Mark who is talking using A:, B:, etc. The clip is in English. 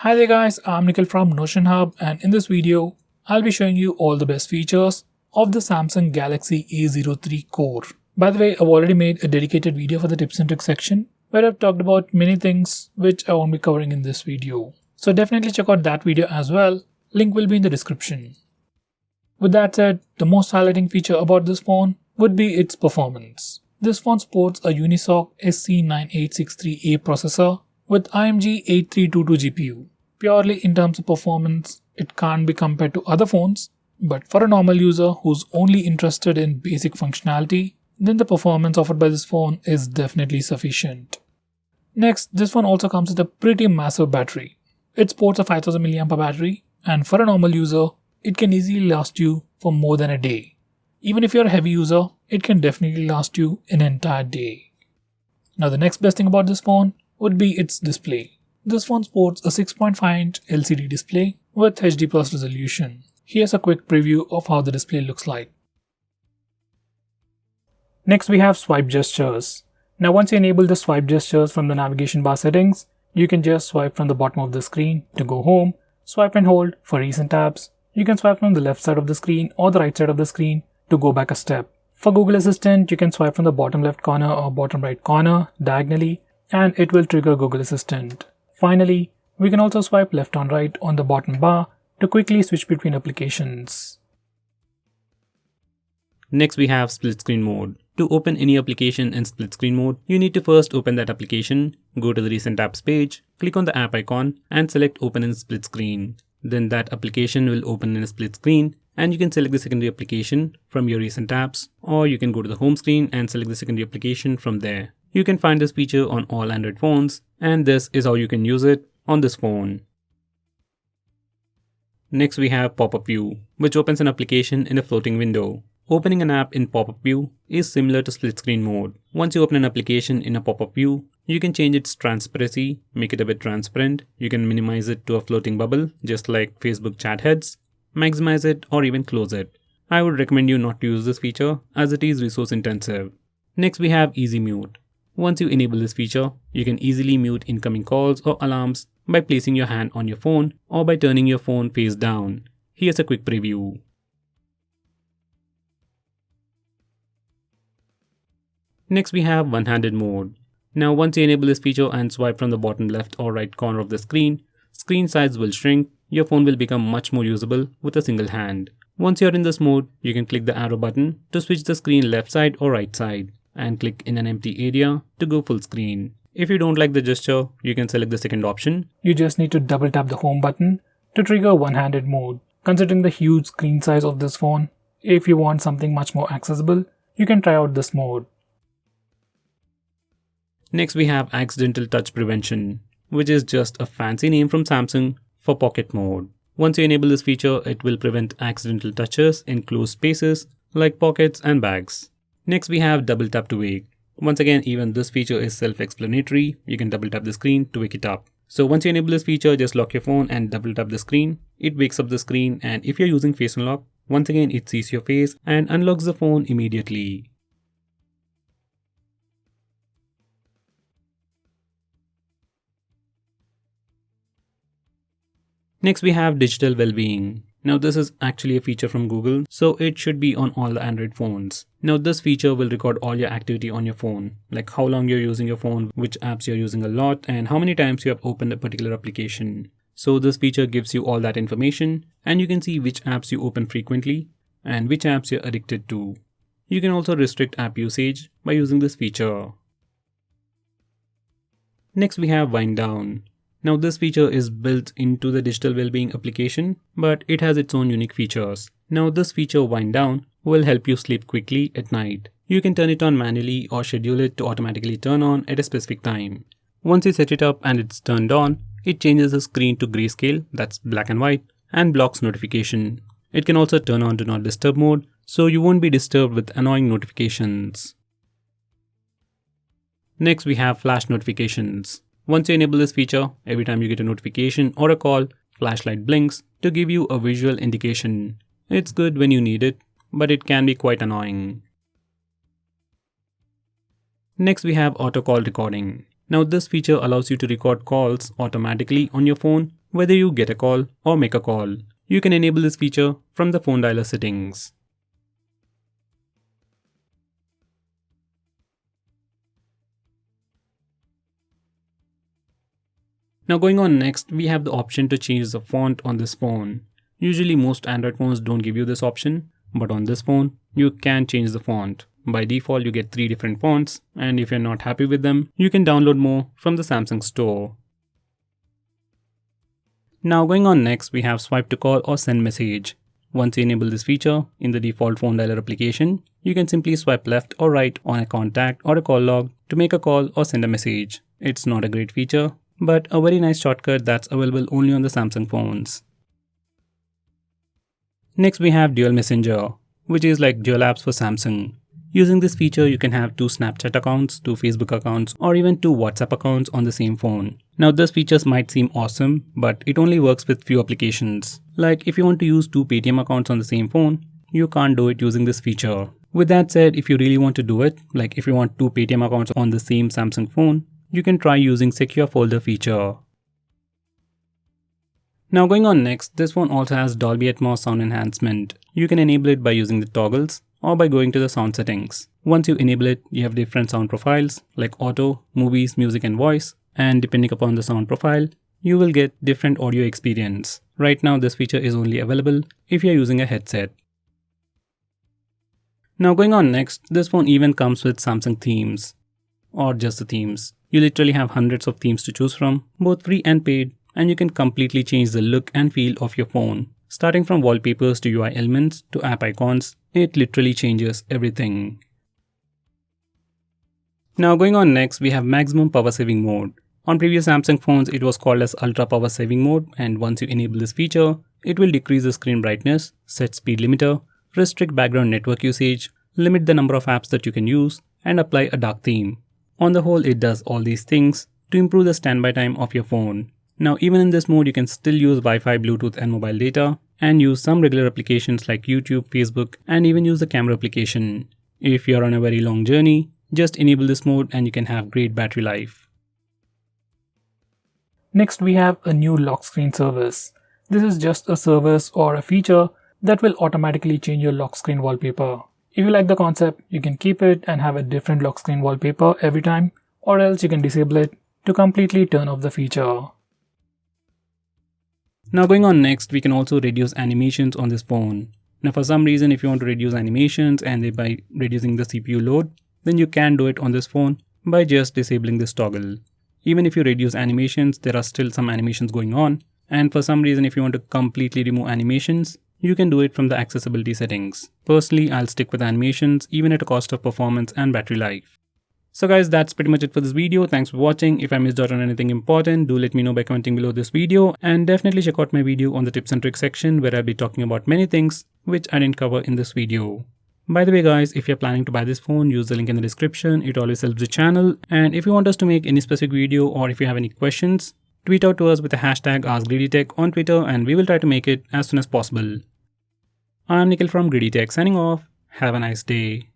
A: Hi there guys, I'm Nikhil from Notion Hub, and in this video, I'll be showing you all the best features of the Samsung Galaxy A03 core. By the way, I've already made a dedicated video for the tips and tricks section where I've talked about many things which I won't be covering in this video. So definitely check out that video as well, link will be in the description. With that said, the most highlighting feature about this phone would be its performance. This phone sports a Unisoc SC9863A processor with IMG 8322 GPU. Purely in terms of performance, it can't be compared to other phones, but for a normal user who's only interested in basic functionality, then the performance offered by this phone is definitely sufficient. Next, this phone also comes with a pretty massive battery. It sports a 5000 mAh battery, and for a normal user, it can easily last you for more than a day. Even if you're a heavy user, it can definitely last you an entire day. Now the next best thing about this phone would be its display. This phone sports a 6.5-inch LCD display with HD+ resolution. Here's a quick preview of how the display looks like. Next we have swipe gestures. Now once you enable the swipe gestures from the navigation bar settings, you can just swipe from the bottom of the screen to go home, swipe and hold for recent tabs. You can swipe from the left side of the screen or the right side of the screen to go back a step. For Google Assistant, you can swipe from the bottom left corner or bottom right corner diagonally, and it will trigger Google Assistant. Finally, we can also swipe left on right on the bottom bar to quickly switch between applications.
B: Next we have split screen mode. To open any application in split screen mode, you need to first open that application, go to the recent apps page, click on the app icon and select open in split screen. Then that application will open in a split screen and you can select the secondary application from your recent apps, or you can go to the home screen and select the secondary application from there. You can find this feature on all Android phones, and this is how you can use it on this phone. Next we have pop-up view, which opens an application in a floating window. Opening an app in pop-up view is similar to split screen mode. Once you open an application in a pop-up view, you can change its transparency, make it a bit transparent. You can minimize it to a floating bubble, just like Facebook chat heads, maximize it or even close it. I would recommend you not to use this feature as it is resource intensive. Next we have easy mute. Once you enable this feature, you can easily mute incoming calls or alarms by placing your hand on your phone or by turning your phone face down. Here's a quick preview. Next we have one-handed mode. Now once you enable this feature and swipe from the bottom left or right corner of the screen size will shrink, your phone will become much more usable with a single hand. Once you're in this mode, you can click the arrow button to switch the screen left side or right side, and click in an empty area to go full screen. If you don't like the gesture, you can select the second option.
A: You just need to double tap the home button to trigger one-handed mode. Considering the huge screen size of this phone, if you want something much more accessible, you can try out this mode.
B: Next we have accidental touch prevention, which is just a fancy name from Samsung for pocket mode. Once you enable this feature, it will prevent accidental touches in closed spaces like pockets and bags. Next we have double tap to wake. Once again, even this feature is self-explanatory. You can double tap the screen to wake it up. So once you enable this feature, just lock your phone and double tap the screen. It wakes up the screen, and if you're using face unlock, once again it sees your face and unlocks the phone immediately. Next we have digital well-being. Now this is actually a feature from Google, so it should be on all the Android phones. Now this feature will record all your activity on your phone, like how long you're using your phone, which apps you're using a lot, and how many times you have opened a particular application. So this feature gives you all that information, and you can see which apps you open frequently and which apps you're addicted to. You can also restrict app usage by using this feature. Next we have wind down. Now this feature is built into the digital well-being application, but it has its own unique features. Now this feature wind down will help you sleep quickly at night. You can turn it on manually or schedule it to automatically turn on at a specific time. Once you set it up and it's turned on, it changes the screen to grayscale, that's black and white, and blocks notification. It can also turn on do not disturb mode, so you won't be disturbed with annoying notifications. Next we have flash notifications. Once you enable this feature, every time you get a notification or a call, flashlight blinks to give you a visual indication. It's good when you need it, but it can be quite annoying. Next we have auto call recording. Now this feature allows you to record calls automatically on your phone whether you get a call or make a call. You can enable this feature from the phone dialer settings. Now going on next, we have the option to change the font on this phone. Usually most Android phones don't give you this option, but on this phone, you can change the font. By default, you get 3 different fonts, and if you're not happy with them, you can download more from the Samsung store. Now going on next, we have swipe to call or send message. Once you enable this feature in the default phone dialer application, you can simply swipe left or right on a contact or a call log to make a call or send a message. It's not a great feature, but a very nice shortcut that's available only on the Samsung phones. Next we have Dual Messenger, which is like dual apps for Samsung. Using this feature, you can have 2 Snapchat accounts, 2 Facebook accounts, or even 2 WhatsApp accounts on the same phone. Now this features might seem awesome, but it only works with few applications. Like if you want to use 2 Paytm accounts on the same phone, you can't do it using this feature. With that said, if you really want to do it, like if you want 2 Paytm accounts on the same Samsung phone, you can try using Secure Folder feature. Now going on next, this phone also has Dolby ATMOS sound enhancement. You can enable it by using the toggles or by going to the sound settings. Once you enable it, you have different sound profiles like auto, movies, music and voice, and depending upon the sound profile, you will get different audio experience. Right now this feature is only available if you are using a headset. Now going on next, this phone even comes with Samsung themes, or just the themes. You literally have hundreds of themes to choose from, both free and paid, and you can completely change the look and feel of your phone. Starting from wallpapers to UI elements to app icons, it literally changes everything. Now going on next, we have maximum power saving mode. On previous Samsung phones, it was called as ultra power saving mode, and once you enable this feature, it will decrease the screen brightness, set speed limiter, restrict background network usage, limit the number of apps that you can use, and apply a dark theme. On the whole, it does all these things to improve the standby time of your phone. Now even in this mode, you can still use Wi-Fi, Bluetooth and mobile data, and use some regular applications like YouTube, Facebook, and even use the camera application. If you're on a very long journey, just enable this mode and you can have great battery life.
A: Next we have a new lock screen service. This is just a service or a feature that will automatically change your lock screen wallpaper. If you like the concept, you can keep it and have a different lock screen wallpaper every time, or else you can disable it to completely turn off the feature.
B: Now going on next, we can also reduce animations on this phone. Now for some reason, if you want to reduce animations and thereby reducing the CPU load, then you can do it on this phone by just disabling this toggle. Even if you reduce animations, there are still some animations going on, and for some reason if you want to completely remove animations, you can do it from the accessibility settings. Personally, I'll stick with animations even at a cost of performance and battery life. So guys, that's pretty much it for this video. Thanks for watching. If I missed out on anything important, do let me know by commenting below this video, and definitely check out my video on the tips and tricks section where I'll be talking about many things which I didn't cover in this video. By the way guys, if you're planning to buy this phone, use the link in the description. It always helps the channel, and if you want us to make any specific video or if you have any questions, tweet out to us with the hashtag AskGreedyTech on Twitter and we will try to make it as soon as possible. I'm Nikhil from GreedyTech signing off. Have a nice day.